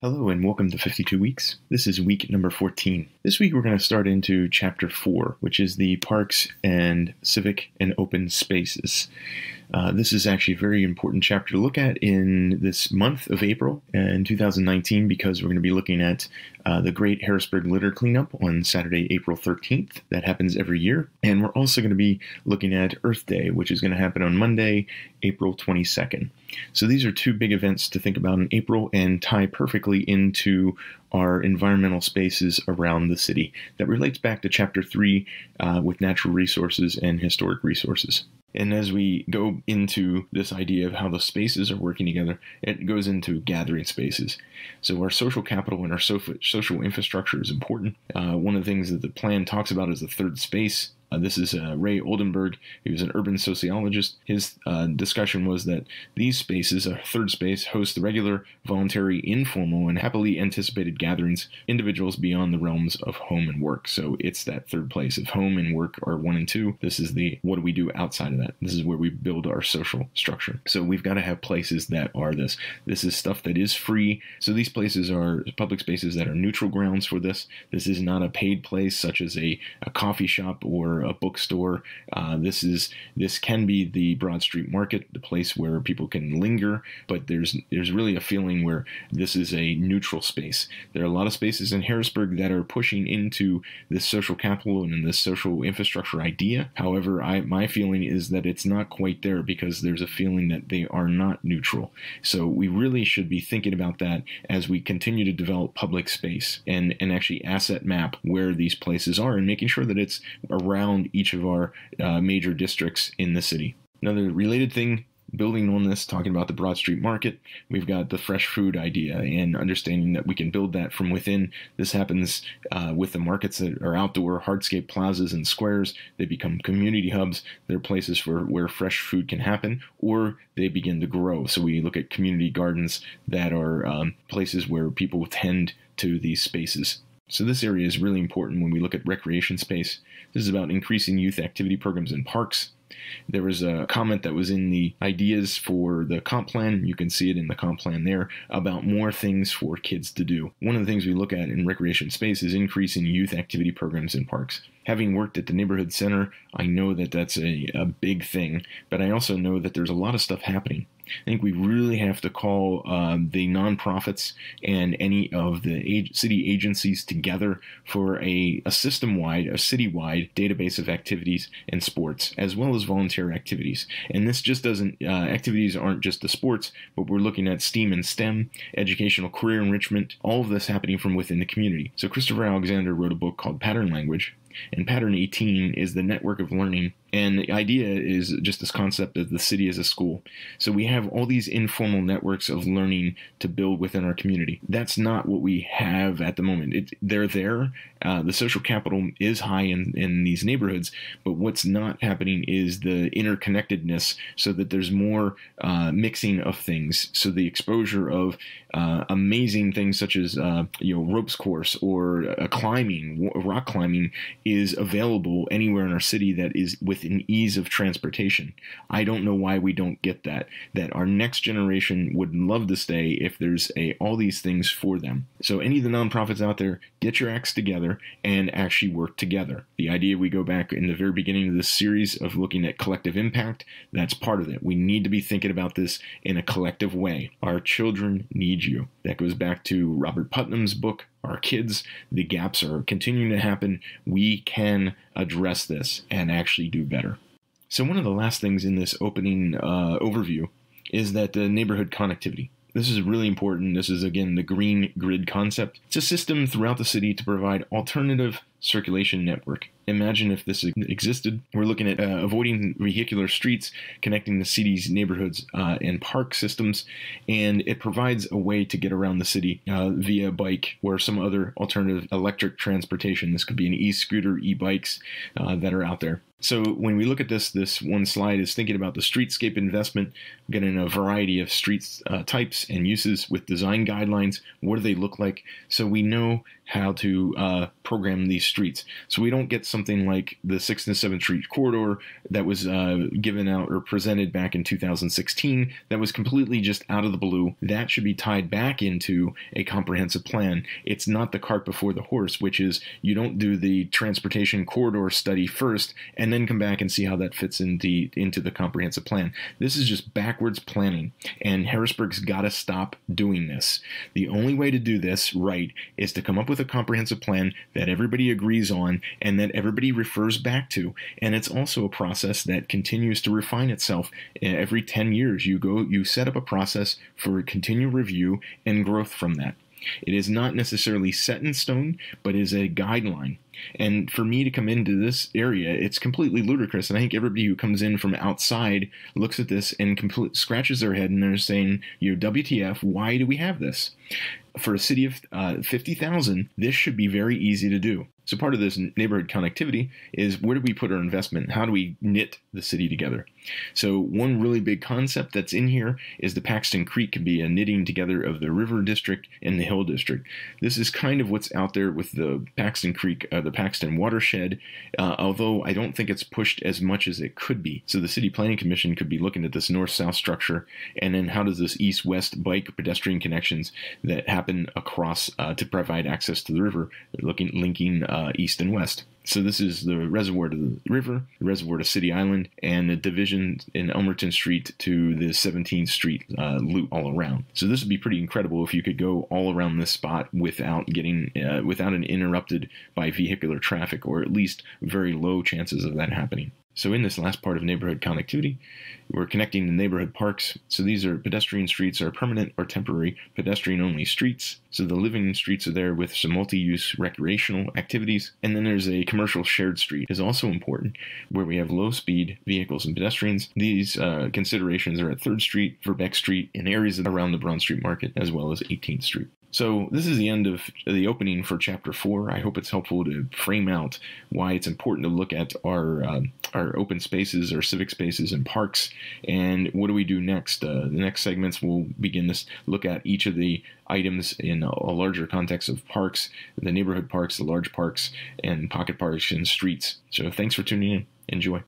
Hello and welcome to 52 Weeks. This is week number 14. This week we're going to start into chapter 4, which is the parks and civic and open spaces. This is actually a very important chapter to look at in this month of April in 2019 because we're going to be looking at the Great Harrisburg Litter Cleanup on Saturday, April 13th. That happens every year. And we're also going to be looking at Earth Day, which is going to happen on Monday, April 22nd. So these are two big events to think about in April and tie perfectly into our environmental spaces around the city. That relates back to chapter 3 with natural resources and historic resources. And as we go into this idea of how the spaces are working together, it goes into gathering spaces. So our social capital and our social infrastructure is important. One of the things that the plan talks about is the third space. This is Ray Oldenburg, who's an urban sociologist. His discussion was that these spaces, a third space, host the regular, voluntary, informal, and happily anticipated gatherings, individuals beyond the realms of home and work. So it's that third place. If home and work are 1 and 2, this is the what do we do outside of that? This is where we build our social structure. So we've got to have places that are this. This is stuff that is free. So these places are public spaces that are neutral grounds for this. This is not a paid place such as a coffee shop or a bookstore. This can be the Broad Street Market, the place where people can linger, but there's really a feeling where this is a neutral space. There are a lot of spaces in Harrisburg that are pushing into this social capital and this social infrastructure idea. However, my feeling is that it's not quite there because there's a feeling that they are not neutral. So we really should be thinking about that as we continue to develop public space and actually asset map where these places are and making sure that it's around each of our major districts in the city. Another related thing, building on this, talking about the Broad Street Market, we've got the fresh food idea and understanding that we can build that from within. This happens with the markets that are outdoor, hardscape plazas and squares. They become community hubs. They're places where fresh food can happen, or they begin to grow. So we look at community gardens that are places where people tend to these spaces. So this area is really important when we look at recreation space. This is about increasing youth activity programs in parks. There was a comment that was in the ideas for the comp plan, you can see it in the comp plan there, about more things for kids to do. One of the things we look at in recreation space is increasing youth activity programs in parks. Having worked at the neighborhood center, I know that that's a big thing, but I also know that there's a lot of stuff happening. I think we really have to call the nonprofits and any of the city agencies together for a system-wide, a city-wide database of activities and sports, as well as volunteer activities. And this just doesn't, activities aren't just the sports, but we're looking at STEAM and STEM, educational career enrichment, all of this happening from within the community. So Christopher Alexander wrote a book called Pattern Language, and Pattern 18 is the network of learning. And the idea is just this concept of the city as a school. So we have all these informal networks of learning to build within our community. That's not what we have at the moment. They're there. The social capital is high in these neighborhoods, but what's not happening is the interconnectedness so that there's more mixing of things. So the exposure of amazing things such as ropes course or climbing, rock climbing is available anywhere in our city that is within ease of transportation. I don't know why we don't get that our next generation would love to stay if there's all these things for them. So any of the nonprofits out there, get your acts together and actually work together. The idea we go back in the very beginning of this series of looking at collective impact, that's part of it. We need to be thinking about this in a collective way. Our children need you. That goes back to Robert Putnam's book, Our Kids. The gaps are continuing to happen. We can address this and actually do better. So one of the last things in this opening overview is that the neighborhood connectivity. This is really important. This is, again, the green grid concept. It's a system throughout the city to provide alternative circulation network. Imagine if this existed. We're looking at avoiding vehicular streets, connecting the city's neighborhoods and park systems, and it provides a way to get around the city via bike or some other alternative electric transportation. This could be an e-scooter, e-bikes that are out there. So when we look at this one slide is thinking about the streetscape investment, getting a variety of streets types and uses with design guidelines. What do they look like? So we know how to program these streets. So we don't get something like the 6th and 7th Street corridor that was given out or presented back in 2016 that was completely just out of the blue. That should be tied back into a comprehensive plan. It's not the cart before the horse, which is you don't do the transportation corridor study first and then come back and see how that fits into the comprehensive plan. This is just backwards planning, and Harrisburg's got to stop doing this. The only way to do this right is to come up with a comprehensive plan that everybody agrees on and that everybody refers back to. And it's also a process that continues to refine itself. Every 10 years, you set up a process for continual review and growth from that. It is not necessarily set in stone, but is a guideline. And for me to come into this area, it's completely ludicrous. And I think everybody who comes in from outside looks at this and scratches their head and they're saying, WTF, why do we have this? For a city of 50,000, this should be very easy to do. So part of this neighborhood connectivity is where do we put our investment? How do we knit the city together? So one really big concept that's in here is the Paxton Creek can be a knitting together of the River District and the Hill District. This is kind of what's out there with the Paxton Creek, the Paxton watershed, although I don't think it's pushed as much as it could be. So the City Planning Commission could be looking at this north-south structure, and then how does this east-west bike pedestrian connections that happen across to provide access to the river, linking east and west. So this is the reservoir to the river, the reservoir to City Island, and the division in Elmerton Street to the 17th Street loop all around. So this would be pretty incredible if you could go all around this spot without an interrupted by vehicular traffic, or at least very low chances of that happening. So in this last part of neighborhood connectivity, we're connecting the neighborhood parks. So these are pedestrian streets, are permanent or temporary pedestrian-only streets. So the living streets are there with some multi-use recreational activities. And then there's a commercial shared street is also important, where we have low-speed vehicles and pedestrians. These considerations are at 3rd Street, Verbeck Street, and areas around the Broad Street Market, as well as 18th Street. So this is the end of the opening for Chapter 4. I hope it's helpful to frame out why it's important to look at our open spaces, our civic spaces, and parks, and what do we do next. The next segments will begin to look at each of the items in a larger context of parks, the neighborhood parks, the large parks, and pocket parks and streets. So thanks for tuning in. Enjoy.